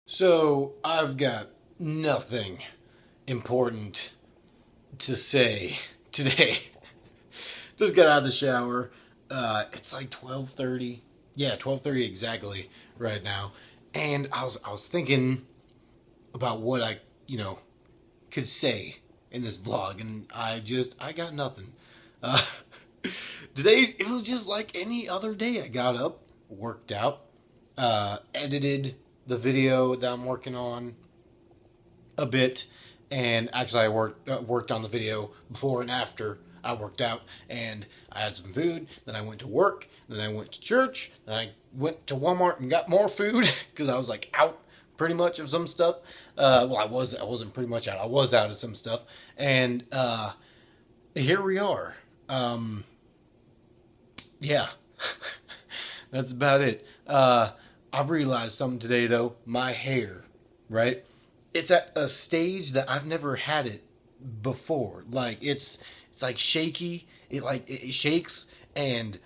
So I've got nothing important to say today. Just got out of the shower. It's like 12:30. Yeah, 12:30 exactly right now. And I was thinking about what I could say in this vlog, and I got nothing. Uh, Today it was just like any other day. I got up, worked out, edited the video that I'm working on a bit, and actually I worked on the video before and after I worked out, and I had some food. Then I went to work. Then I went to church. Then I went to Walmart and got more food because I was like out pretty much of some stuff. Well, I wasn't pretty much out. I was out of some stuff, and here we are. Yeah, that's about it. I realized something today though. My hair, right? It's at a stage that I've never had it before. Like it's like shaky. It shakes, and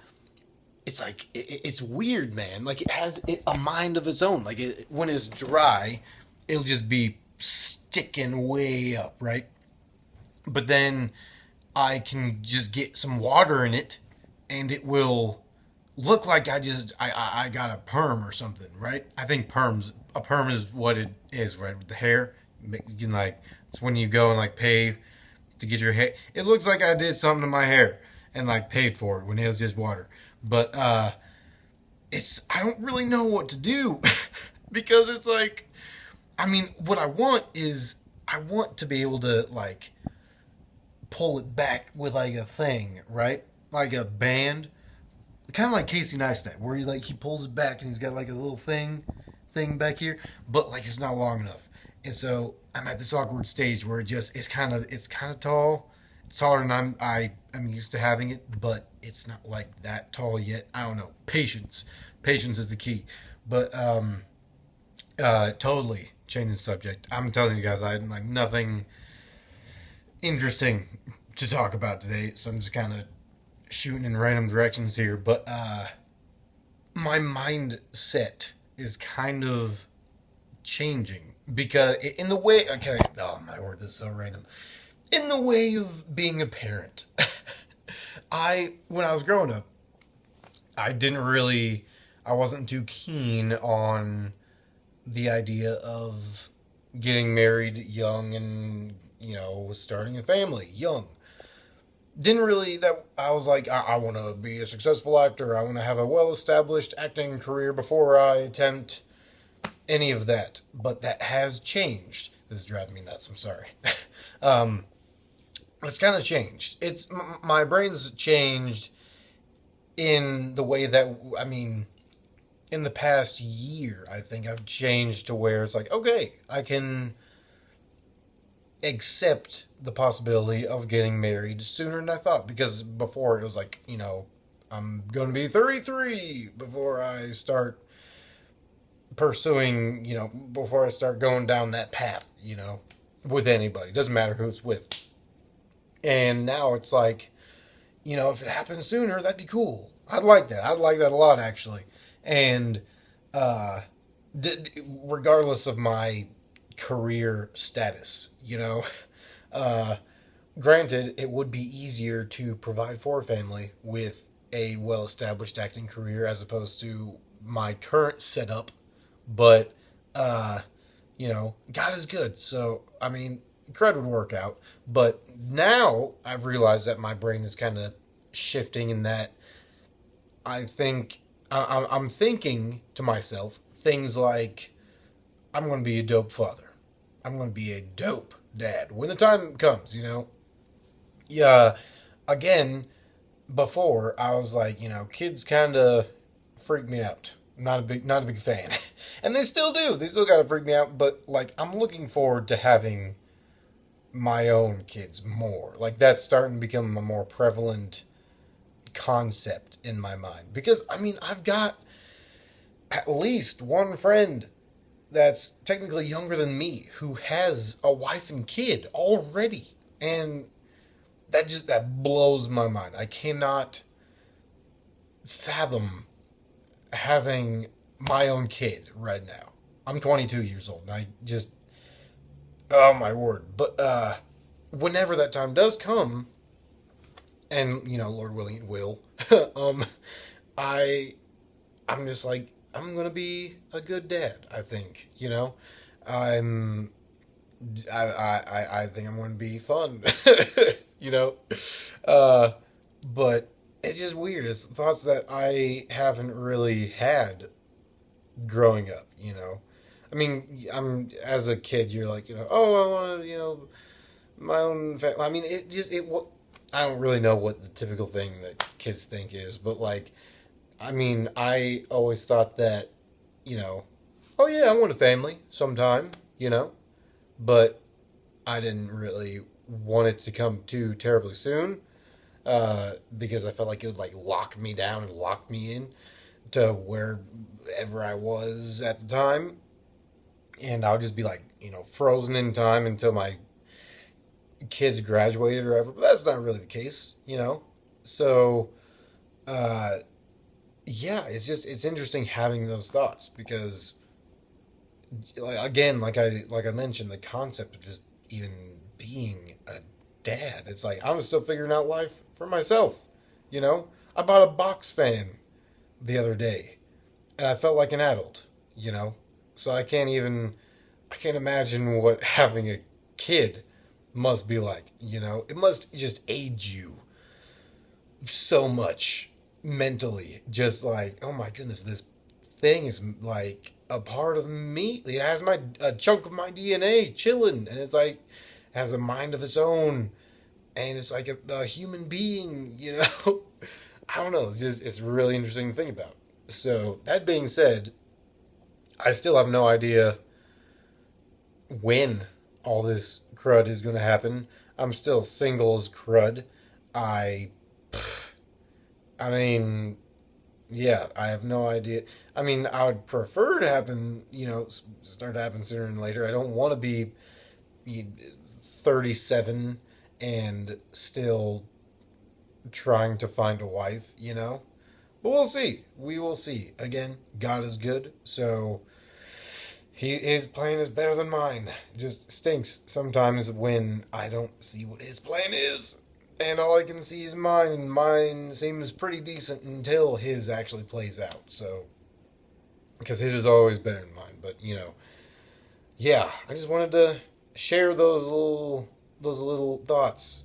it's like it's weird, man. Like it has a mind of its own. Like when it's dry, it'll just be sticking way up, right? But then I can just get some water in it, and it will look like I got a perm or something, right? I think a perm is what it is, right? With the hair, you can like it's when you go and like pay to get your hair. It looks like I did something to my hair and like paid for it when it was just water, but it's I don't really know what to do because it's like I mean what I want is I want to be able to like pull it back with like a thing, right? Like a band, kind of like Casey Neistat, where he pulls it back and he's got like a little thing back here, but like it's not long enough. And so I'm at this awkward stage where it's kind of tall. It's taller than I'm used to having it, but it's not like that tall yet. I don't know. Patience is the key. But totally changing the subject. I'm telling you guys, I had like nothing interesting to talk about today, so I'm just kind of shooting in random directions here. But my mindset is kind of changing because in the way, okay, oh my word, this is so random. In the way of being a parent, when I was growing up, I didn't really, I wasn't too keen on the idea of getting married young and starting a family young. Didn't really that I was like I want to be a successful actor. I want to have a well-established acting career before I attempt any of that. But that has changed. This is driving me nuts. I'm sorry. um, it's kind of changed. My brain's changed in the way that I mean, in the past year, I think I've changed to where it's like, okay, I can accept the possibility of getting married sooner than I thought. Because before it was like, I'm going to be 33 before I start pursuing, before I start going down that path, with anybody. Doesn't matter who it's with. And now it's like, if it happens sooner, that'd be cool. I'd like that. I'd like that a lot, actually. And uh, regardless of my career status, uh, granted, it would be easier to provide for a family with a well established acting career as opposed to my current setup. But, God is good. So, I mean, cred would work out. But now I've realized that my brain is kind of shifting in that I think I'm thinking to myself things like I'm going to be a dope father. I'm going to be a dope dad when the time comes. Yeah. Again, before I was like, kids kind of freak me out. Not a big fan, and they still do. They still gotta freak me out. But like, I'm looking forward to having my own kids more. Like that's starting to become a more prevalent concept in my mind because I mean I've got at least one friend that's technically younger than me who has a wife and kid already, and that blows my mind. I cannot fathom having my own kid right now. I'm 22 years old, and I just, oh my word. But whenever that time does come, and Lord willing, it will. um, I I'm just like I'm gonna be a good dad. I think I'm I think I'm gonna be fun. you know, uh, but it's just weird. It's thoughts that I haven't really had growing up. I mean, I'm as a kid, you're like, oh, I want to, my own family. I mean, I don't really know what the typical thing that kids think is, but like, I mean, I always thought that, you know, oh yeah, I want a family sometime, but I didn't really want it to come too terribly soon, because I felt like it would like lock me down and lock me in to wherever I was at the time, and I'll just be like, frozen in time until my kids graduated or whatever. But that's not really the case. So, uh, yeah, it's interesting having those thoughts because, like again, like I mentioned, the concept of just even being a dad. It's like I'm still figuring out life for myself. I bought a box fan the other day, and I felt like an adult. So I can't imagine what having a kid must be like. It must just age you so much mentally. Just like, oh my goodness, this thing is like a part of me. It has a chunk of my DNA chilling, and it's like has a mind of its own, and it's like a human being. I don't know. It's really interesting to think about. So that being said, I still have no idea when all this crud is going to happen. I'm still single as crud. I, I mean, yeah, I have no idea. I mean, I would prefer to happen, start to happen sooner than later. I don't want to be 37 and still trying to find a wife. But we'll see. We will see. Again, God is good, so his plan is better than mine. It just stinks sometimes when I don't see what his plan is. And all I can see is mine, and mine seems pretty decent until his actually plays out. So, because his is always better than mine. But, yeah, I just wanted to share those little thoughts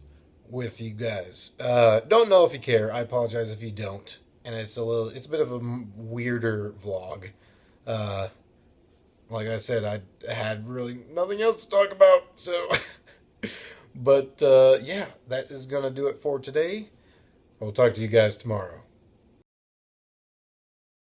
with you guys. Don't know if you care. I apologize if you don't. And it's a bit of a weirder vlog. Like I said, I had really nothing else to talk about, so. But, yeah, that is going to do it for today. I'll talk to you guys tomorrow.